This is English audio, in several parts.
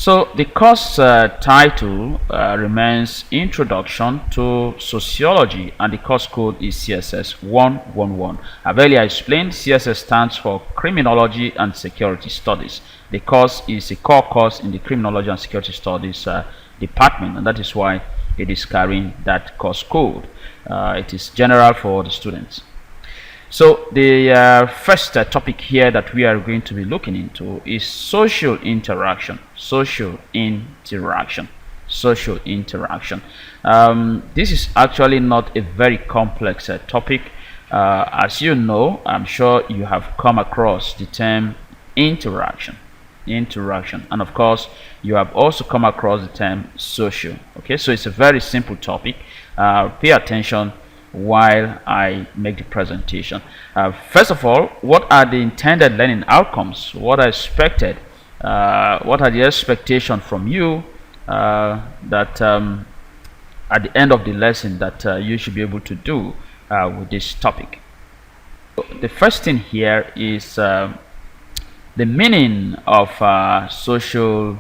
So the course title remains Introduction to Sociology, and the course code is CSS111. I've earlier explained CSS stands for Criminology and Security Studies. The course is a core course in the Criminology and Security Studies department, and that is why it is carrying that course code. It is general for the students. So the first topic here that we are going to be looking into is social interaction. Social interaction. Social interaction. This is actually not a very complex topic. As you know, I'm sure you have come across the term interaction. Interaction, and of course you have also come across the term social. Okay, so it's a very simple topic. Pay attention while I make the presentation. First of all, what are the intended learning outcomes? What are expected? What are the expectations from you that at the end of the lesson that you should be able to do with this topic? The first thing here is the meaning of social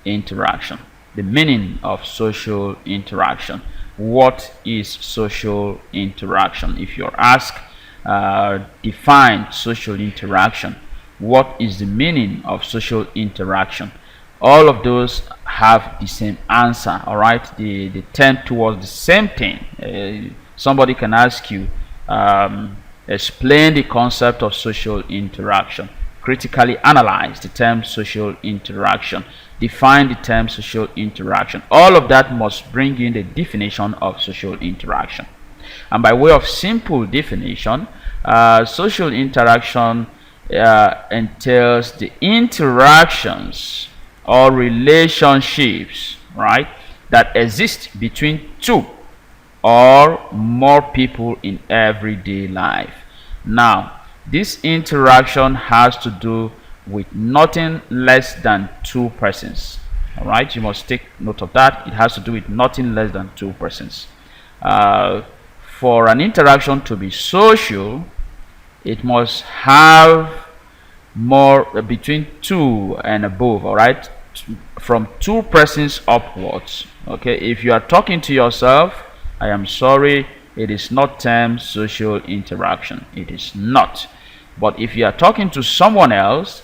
interaction. The meaning of social interaction. What is social interaction? If you're asked, define social interaction, what is the meaning of social interaction? All of those have the same answer, all right? They tend towards the same thing. Somebody can ask you, explain the concept of social interaction. Critically analyze the term social interaction. Define the term social interaction. All of that must bring in the definition of social interaction. And by way of simple definition, social interaction entails the interactions or relationships, right, that exist between two or more people in everyday life. Now, this interaction has to do with nothing less than two persons. All right, you must take note of that. It has to do with nothing less than two persons. For an interaction to be social, it must have more between two and above. All right, from two persons upwards. Okay, if you are talking to yourself, I am sorry, it is not termed social interaction. It is not. But if you are talking to someone else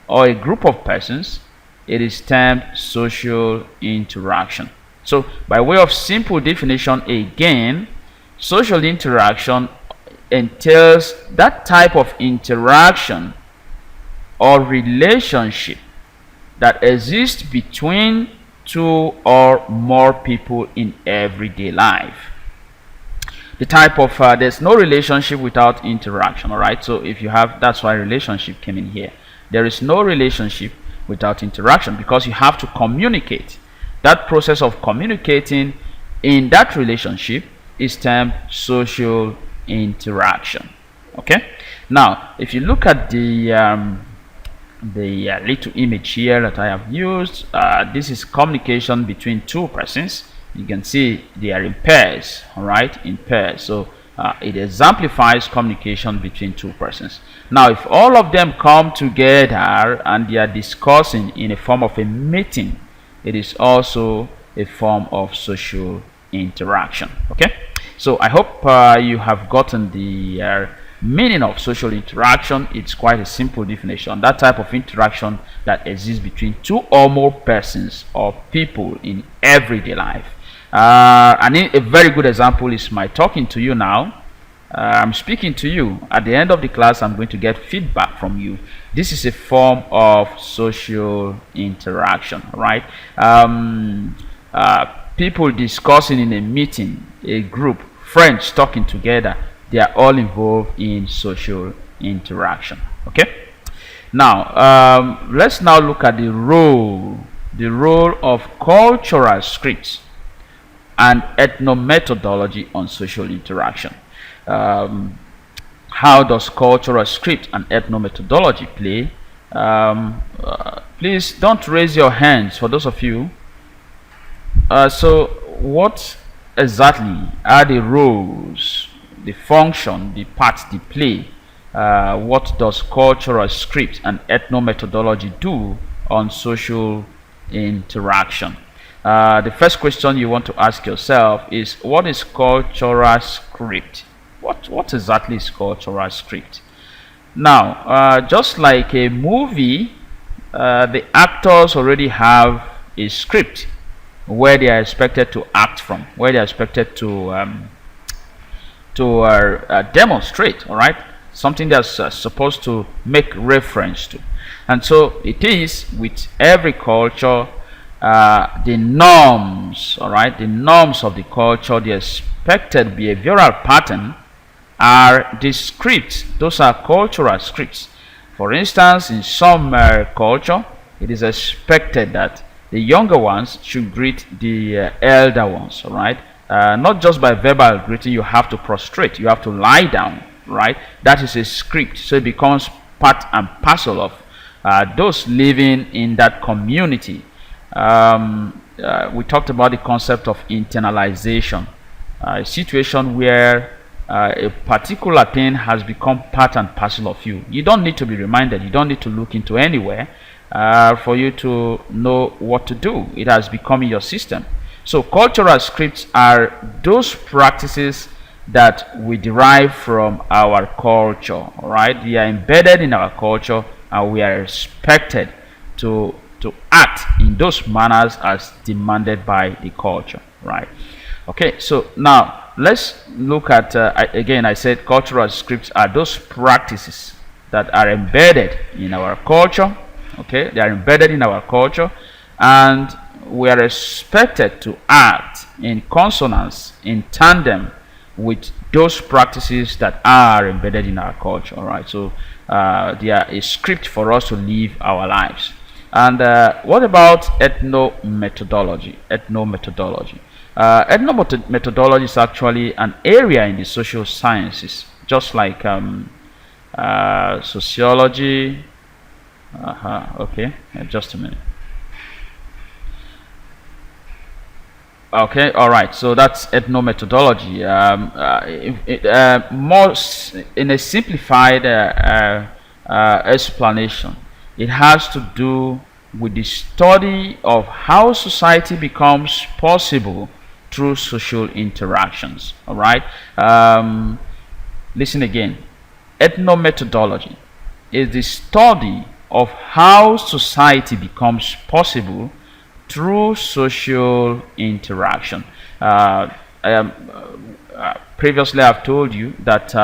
or a group of persons, it is termed social interaction. So by way of simple definition again, social interaction entails that type of interaction or relationship that exists between two or more people in everyday life. The type of there's no relationship without interaction. All right, so if you have, that's why relationship came in here. There is no relationship without interaction because you have to communicate. That process of communicating in that relationship is termed social interaction. Okay, now if you look at the little image here that I have used, this is communication between two persons. You can see they are in pairs, all right, in pairs. So it exemplifies communication between two persons. Now, if all of them come together and they are discussing in a form of a meeting, it is also a form of social interaction. Okay, so I hope you have gotten the meaning of social interaction. It's quite a simple definition. That type of interaction that exists between two or more persons or people in everyday life. And a very good example is my talking to you now. I'm speaking to you. At the end of the class, I'm going to get feedback from you. This is a form of social interaction, right? People discussing in a meeting, a group, friends talking together, they are all involved in social interaction. Okay, now let's now look at the role of cultural scripts and ethnomethodology on social interaction. How does cultural script and ethnomethodology play? Please don't raise your hands for those of you. So what exactly are the roles, the function, the parts they play? What does cultural script and ethnomethodology do on social interaction. The first question you want to ask yourself is, what is cultural script? What exactly is cultural script? Now, just like a movie, the actors already have a script where they are expected to act from, where they are expected to demonstrate, all right, something that's supposed to make reference to. And so it is with every culture. The norms, all right, the norms of the culture, the expected behavioral pattern are the scripts. Those are cultural scripts. For instance, in some culture, it is expected that the younger ones should greet the elder ones, all right? Not just by verbal greeting, you have to prostrate, you have to lie down, right? That is a script, so it becomes part and parcel of those living in that community. We talked about the concept of internalization, a situation where a particular thing has become part and parcel of you. You don't need to be reminded, you don't need to look into anywhere for you to know what to do. It has become in your system. So cultural scripts are those practices that we derive from our culture, all right? They are embedded in our culture, and we are expected to act in those manners as demanded by the culture, right? Okay, so now let's look at again, I said cultural scripts are those practices that are embedded in our culture. Okay, they are embedded in our culture, and we are expected to act in consonance, in tandem with those practices that are embedded in our culture. All right, so they are a script for us to live our lives. And what about ethno-methodology? Ethno-methodology is actually an area in the social sciences, just like sociology. Okay, just a minute. Okay, all right. So that's ethno-methodology. More in a simplified explanation, it has to do with the study of how society becomes possible through social interactions. All right. Listen again. Ethno-methodology is the study of how society becomes possible through social interaction. Previously, I've told you that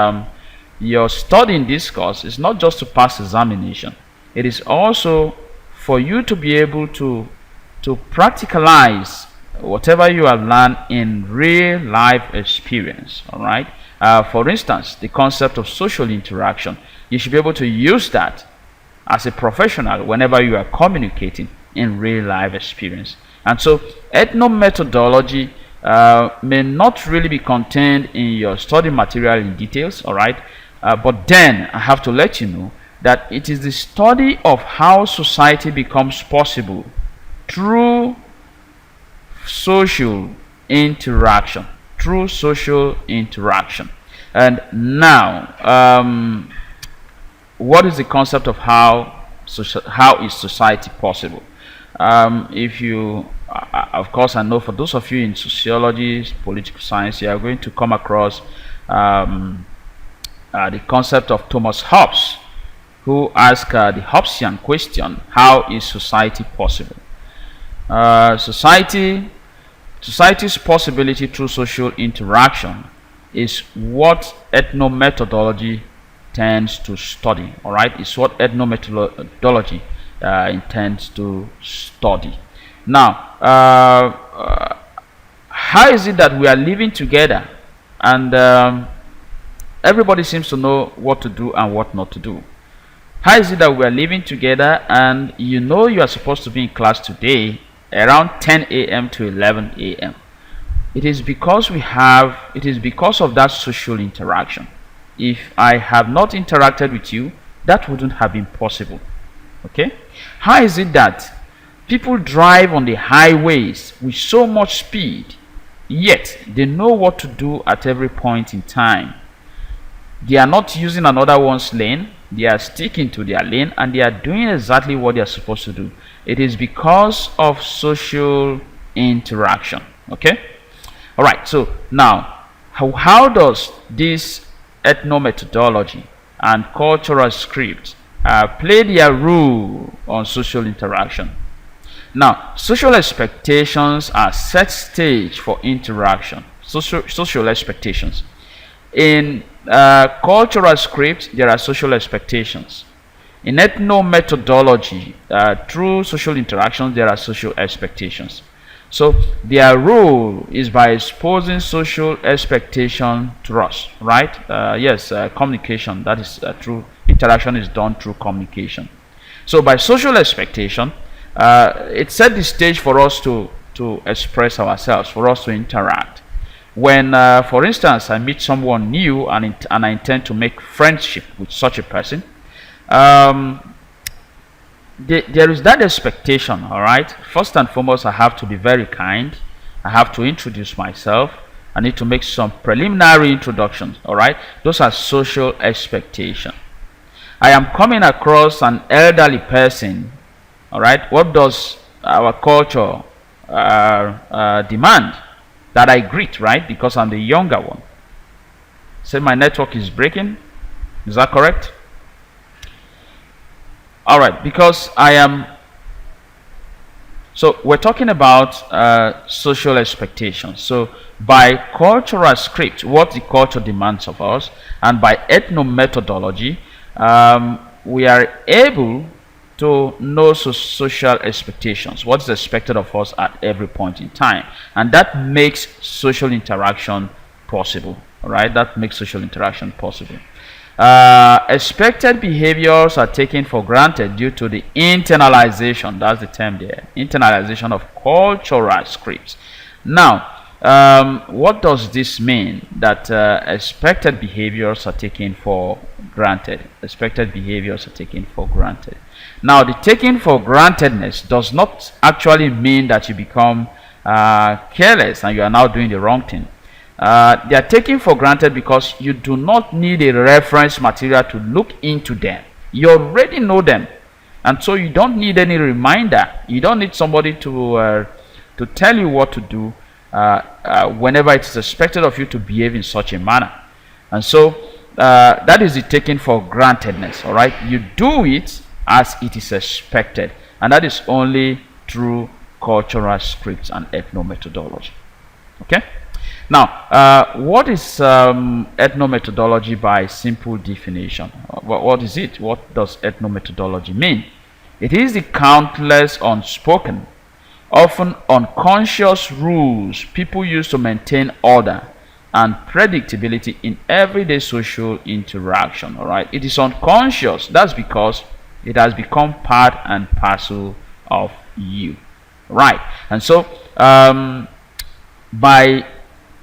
your study in this course is not just to pass examination. It is also for you to be able to practicalize whatever you have learned in real life experience. All right. For instance, the concept of social interaction, you should be able to use that as a professional whenever you are communicating in real life experience. And so ethno-methodology may not really be contained in your study material in details, all right, but then I have to let you know that it is the study of how society becomes possible through social interaction. And now, what is the concept of how is society possible? If you, of course, I know for those of you in sociology, political science, you are going to come across the concept of Thomas Hobbes, who asked the Hobbesian question: how is society possible? Society's possibility through social interaction is what ethno-methodology tends to study. All right, it's what ethno-methodology intends to study. Now, how is it that we are living together and everybody seems to know what to do and what not to do? How is it that we are living together and you know you are supposed to be in class today around 10 a.m. to 11 a.m.? It is because of that social interaction. If I have not interacted with you, that wouldn't have been possible. Okay? How is it that people drive on the highways with so much speed, yet they know what to do at every point in time? They are not using another one's lane. They are sticking to their lane and they are doing exactly what they are supposed to do. It is because of social interaction. Okay? Alright, so now, how does this ethno-methodology and cultural script play their role on social interaction? Now, social expectations are set stage for interaction. Social expectations. In cultural script, there are social expectations. In ethno-methodology, through social interactions, there are social expectations. So their role is by exposing social expectation to us, right? Yes, communication, that is through interaction is done through communication. So by social expectation, it set the stage for us to express ourselves, for us to interact. When, for instance, I meet someone new and I intend to make friendship with such a person, there is that expectation, all right? First and foremost, I have to be very kind. I have to introduce myself. I need to make some preliminary introductions, all right? Those are social expectations. I am coming across an elderly person, all right? What does our culture demand? That I greet, right? Because I'm the younger one. Say my network is breaking. Is that correct? All right, because I am. So we're talking about social expectations. So by cultural script, what the culture demands of us, and by ethno-methodology, we are able to know social expectations, what's expected of us at every point in time, and that makes social interaction possible. All right, that makes social interaction possible. Expected behaviors are taken for granted due to the internalization, that's the term there, internalization of cultural scripts. Now, what does this mean, that expected behaviors are taken for granted? Expected behaviors are taken for granted. Now, the taking for grantedness does not actually mean that you become careless and you are now doing the wrong thing. They are taken for granted because you do not need a reference material to look into them. You already know them, and so you don't need any reminder. You don't need somebody to tell you what to do whenever it is expected of you to behave in such a manner. And so that is the taking for grantedness. All right, you do it as it is expected, and that is only through cultural scripts and ethno-methodology. Okay. Now, what is ethno-methodology by simple definition? What is it? What does ethno-methodology mean? It is the countless unspoken, often unconscious rules people use to maintain order and predictability in everyday social interaction. All right, it is unconscious. That's because it has become part and parcel of you, right? And so by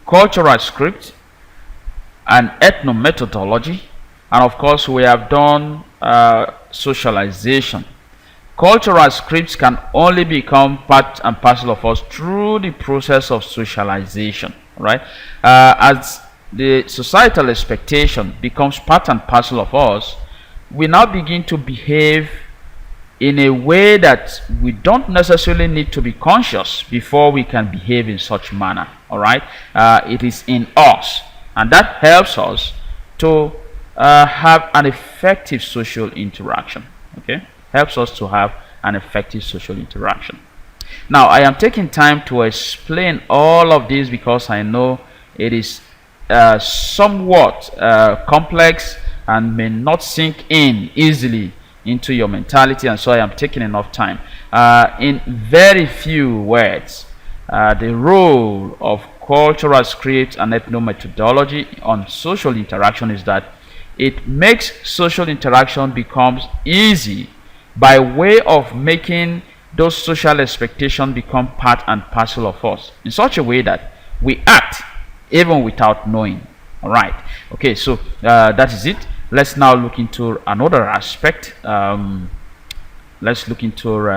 cultural script and ethno-methodology, and of course we have done socialization. Cultural scripts can only become part and parcel of us through the process of socialization, right? As the societal expectation becomes part and parcel of us, we now begin to behave in a way that we don't necessarily need to be conscious before we can behave in such manner. All right, it is in us, and that helps us to have an effective social interaction. Okay, helps us to have an effective social interaction. Now, I am taking time to explain all of this because I know it is somewhat complex and may not sink in easily into your mentality, and so I am taking enough time. In very few words, the role of cultural scripts and ethno-methodology on social interaction is that it makes social interaction becomes easy by way of making those social expectations become part and parcel of us in such a way that we act even without knowing. All right, okay, so that is it. Let's now look into another aspect. Let's look into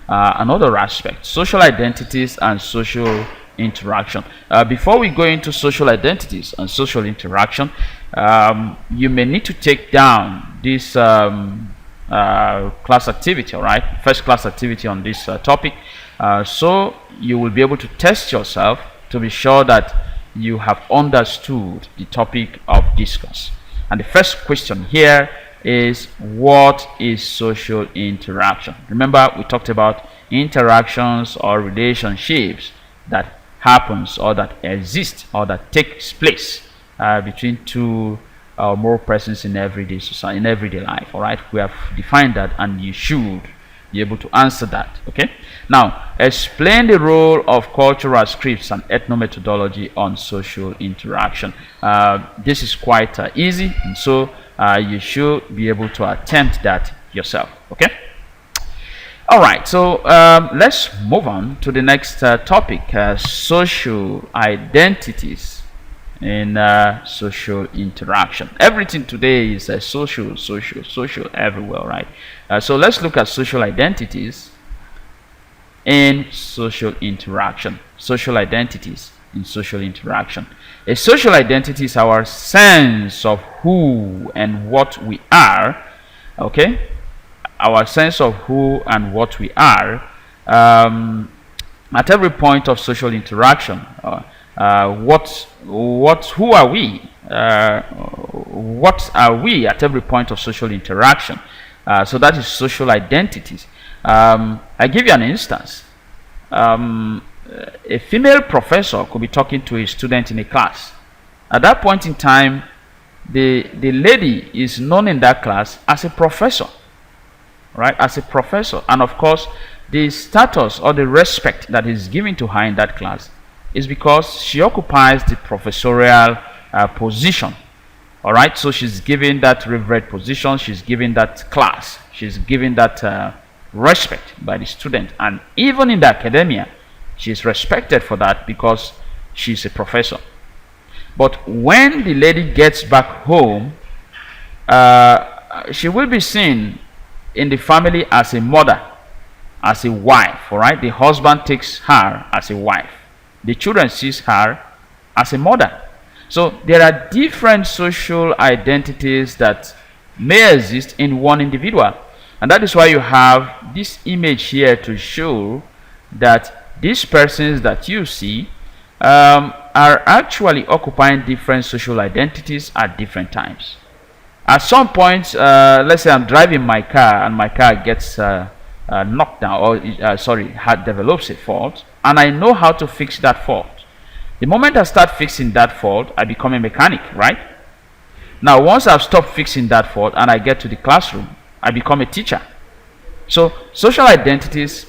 another aspect: social identities and social interaction. Before we go into social identities and social interaction, you may need to take down this class activity, all right, first class activity on this topic, so you will be able to test yourself to be sure that you have understood the topic of discourse. And the first question here is, what is social interaction? Remember, we talked about interactions or relationships that happens or that exist or that takes place between two or more persons in everyday society, in everyday life. All right, we have defined that, and you should be able to answer that. Okay, now explain the role of cultural scripts and ethnomethodology on social interaction. This is quite easy, and so you should be able to attempt that yourself. Okay, all right, so let's move on to the next topic, social identities in social interaction. Everything today is social everywhere, right? So let's look at social identities in social interaction. Social identities in social interaction. A social identity is our sense of who and what we are. Okay, our sense of who and what we are at every point of social interaction. Who are we? What are we at every point of social interaction? So that is social identities. I give you an instance. A female professor could be talking to a student in a class. At that point in time, the lady is known in that class as a professor, right? As a professor, and of course, the status or the respect that is given to her in that class is because she occupies the professorial position. All right, so she's given that revered position, she's given that class, she's given that respect by the student, and even in the academia, she's respected for that because she's a professor. But when the lady gets back home, she will be seen in the family as a mother, as a wife. All right, the husband takes her as a wife. The children sees her as a mother. So there are different social identities that may exist in one individual. And that is why you have this image here to show that these persons that you see are actually occupying different social identities at different times. At some point, let's say I'm driving my car and my car gets knocked down, or develops a fault, and I know how to fix that fault. The moment I start fixing that fault, I become a mechanic, right? Now, once I've stopped fixing that fault and I get to the classroom, I become a teacher. So, social identities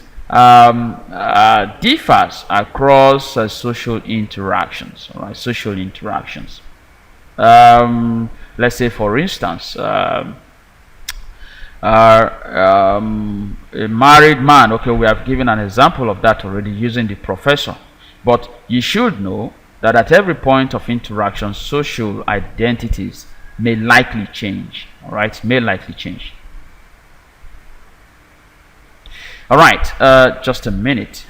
differs across social interactions, all right? Social interactions. Let's say, for instance, a married man. Okay, we have given an example of that already using the professor. But you should know that at every point of interaction, social identities may likely change. All right, may likely change. All right, just a minute.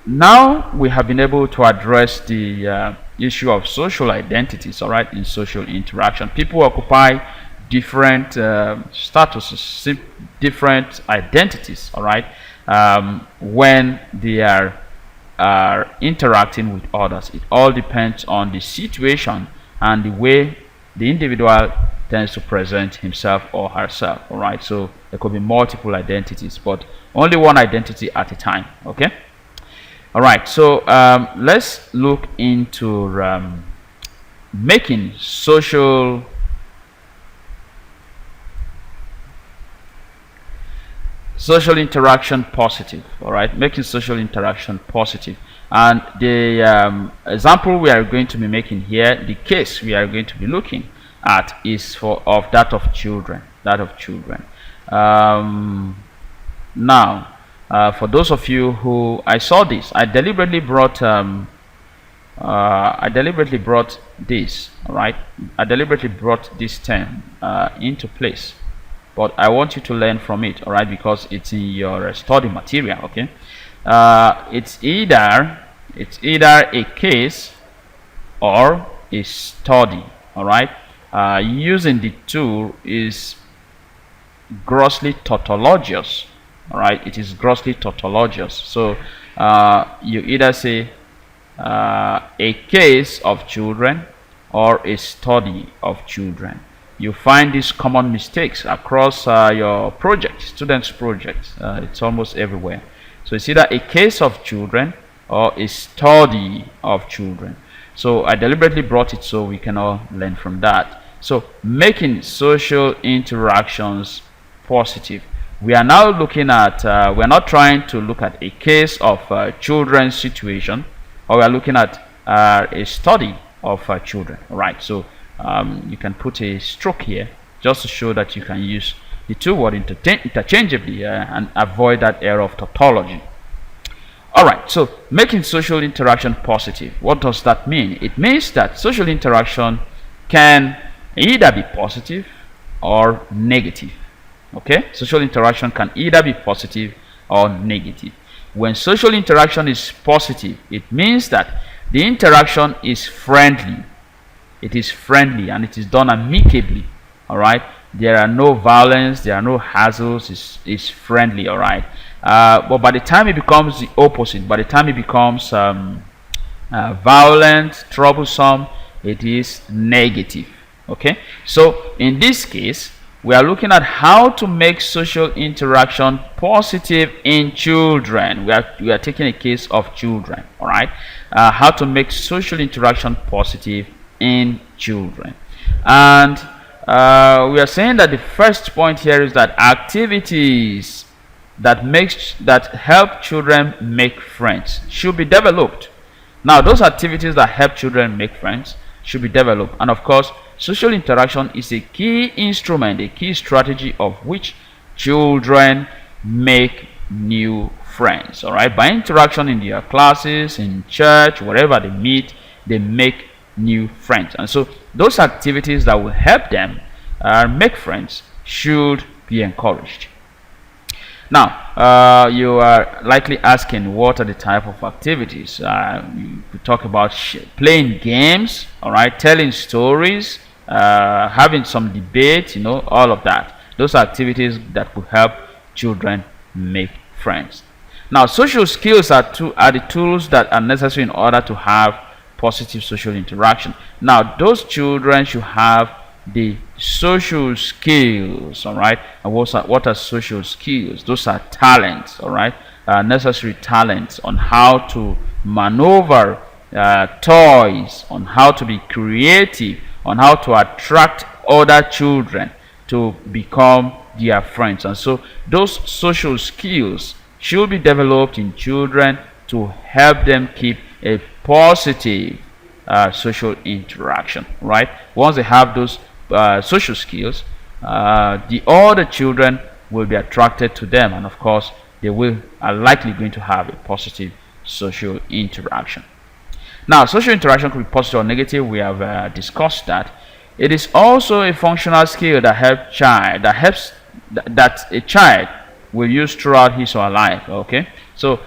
Now we have been able to address the issue of social identities. All right, in social interaction, people occupy different statuses, different identities. All right, when they are interacting with others. It all depends on the situation and the way the individual tends to present himself or herself. All right, so there could be multiple identities, but only one identity at a time. Okay, all right, so let's look into making social interaction positive. All right, making social interaction positive. And the example we are going to be making here, the case we are going to be looking at, is of that of children. Now, for those of you who I saw this, I deliberately brought this. All right, I deliberately brought this term into place. But I want you to learn from it, all right, because it's in your study material. Okay, it's either It's either a case or a study. All right. Using the tool is grossly tautologous. All right, it is grossly tautologous. So you either say a case of children or a study of children. You find these common mistakes across your project, students' projects. It's almost everywhere. So it's either a case of children or a study of children. So I deliberately brought it so we can all learn from that. So making social interactions positive. We are now looking at, we're not trying to look at a case of children's situation, or we are looking at a study of children. All right, so you can put a stroke here just to show that you can use the two words interchangeably and avoid that error of tautology. All right, so making social interaction positive. What does that mean? It means that social interaction can either be positive or negative. Okay, social interaction can either be positive or negative. When social interaction is positive, it means that the interaction is friendly. It is friendly and it is done amicably. All right, there are no violence, there are no hassles. It's friendly. All right, but by the time it becomes the opposite, by the time it becomes violent, troublesome, it is negative. Okay, so in this case, we are looking at how to make social interaction positive in children. We are taking a case of children. All right, how to make social interaction positive in children. And we are saying that the first point here is that activities that help children make friends should be developed. Now, those activities that help children make friends should be developed, and of course, social interaction is a key instrument, a key strategy of which children make new friends. All right, by interaction in their classes, in church, wherever they meet, they make new friends. And so those activities that will help them make friends should be encouraged. Now, you are likely asking, what are the type of activities? We talk about playing games, all right, telling stories, having some debate, all of that. Those are activities that will help children make friends. Now, social skills are the tools that are necessary in order to have positive social interaction. Now, those children should have the social skills. All right, and what are social skills? Those are talents. All right, necessary talents on how to maneuver toys, on how to be creative, on how to attract other children to become their friends. And so those social skills should be developed in children to help them keep a positive social interaction. Right, once they have those social skills, the other children will be attracted to them, and of course they are likely going to have a positive social interaction. Now, social interaction could be positive or negative. We have discussed that. It is also a functional skill that that a child will use throughout his or her life. Okay, so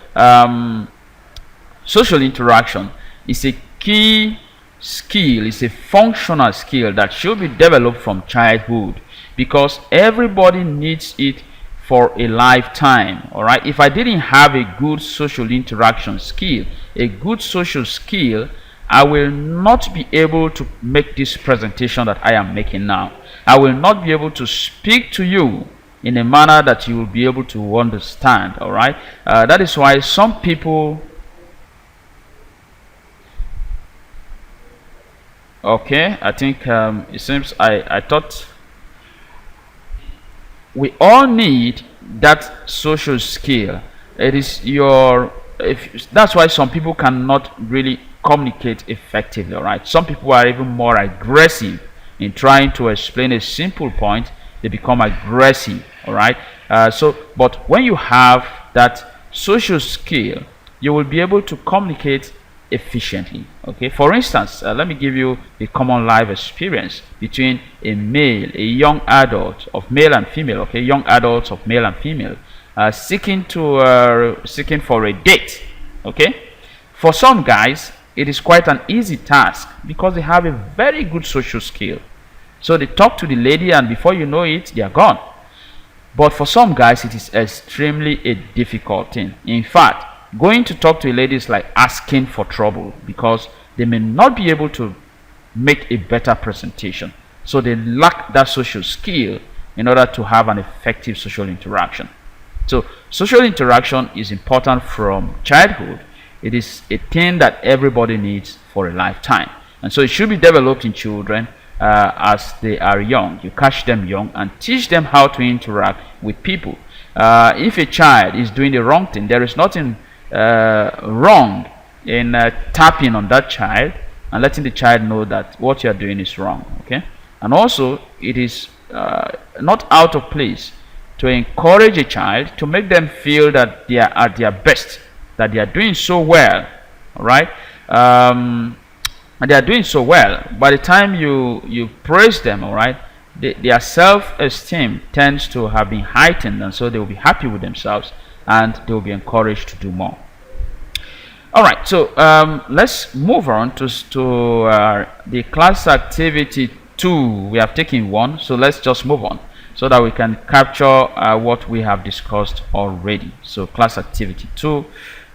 social interaction is a key skill, is a functional skill that should be developed from childhood, because everybody needs it for a lifetime. All right, if I didn't have a good social interaction skill, a good social skill, I will not be able to make this presentation that I am making now. I will not be able to speak to you in a manner that you will be able to understand. All right, that is why some people, okay, I think it seems I thought we all need that social skill. It is that's why some people cannot really communicate effectively. All right, some people are even more aggressive in trying to explain a simple point. They become aggressive. All right, but when you have that social skill, you will be able to communicate efficiently. Okay, for instance, let me give you a common life experience between a young adult of male and female. Okay, young adults of male and female seeking for a date. Okay, For some guys, it is quite an easy task because they have a very good social skill. So they talk to the lady and before you know it, they are gone. But for some guys, it is extremely a difficult thing. In fact, going to talk to a lady is like asking for trouble because they may not be able to make a better presentation. So they lack that social skill in order to have an effective social interaction. So social interaction is important from childhood. It is a thing that everybody needs for a lifetime. And so it should be developed in children as they are young. You catch them young and teach them how to interact with people. If a child is doing the wrong thing, there is nothing wrong in tapping on that child and letting the child know that what you are doing is wrong. Okay, and also it is not out of place to encourage a child, to make them feel that they are at their best, that they are doing so well. All right, and they are doing so well. By the time you praise them, all right, their self-esteem tends to have been heightened, and so they will be happy with themselves and they will be encouraged to do more. All right, so let's move on to the class activity 2. We have taken 1, so let's just move on so that we can capture what we have discussed already. So class activity 2,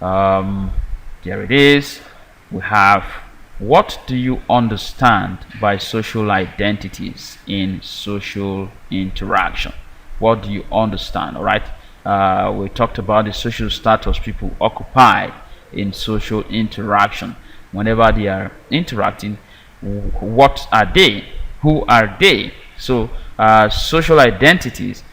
there it is. We have, what do you understand by social identities in social interaction? What do you understand? All right, we talked about the social status people occupy in social interaction. Whenever they are interacting, what are they? Who are they? So social identities,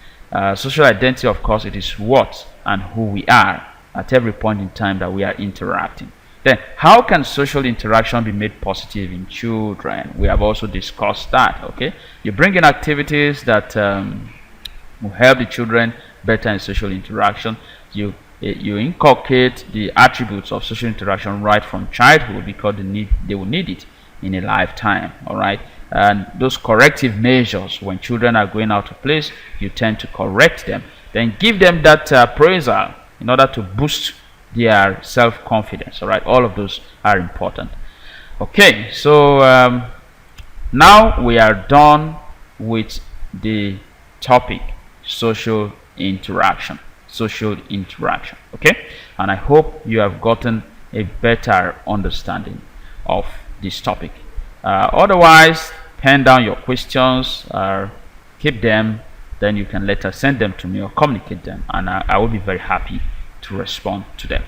social identity, of course, it is what and who we are at every point in time that we are interacting. Then how can social interaction be made positive in children? We have also discussed that. Okay, you bring in activities that will help the children better in social interaction. You inculcate the attributes of social interaction right from childhood because they will need it in a lifetime. All right, and those corrective measures, when children are going out of place, you tend to correct them, then give them that appraisal in order to boost their self-confidence. All right, all of those are important. Okay, so now we are done with the topic social interaction. Okay, and I hope you have gotten a better understanding of this topic. Otherwise, pen down your questions, keep them, then you can later send them to me or communicate them, and I will be very happy to respond to them.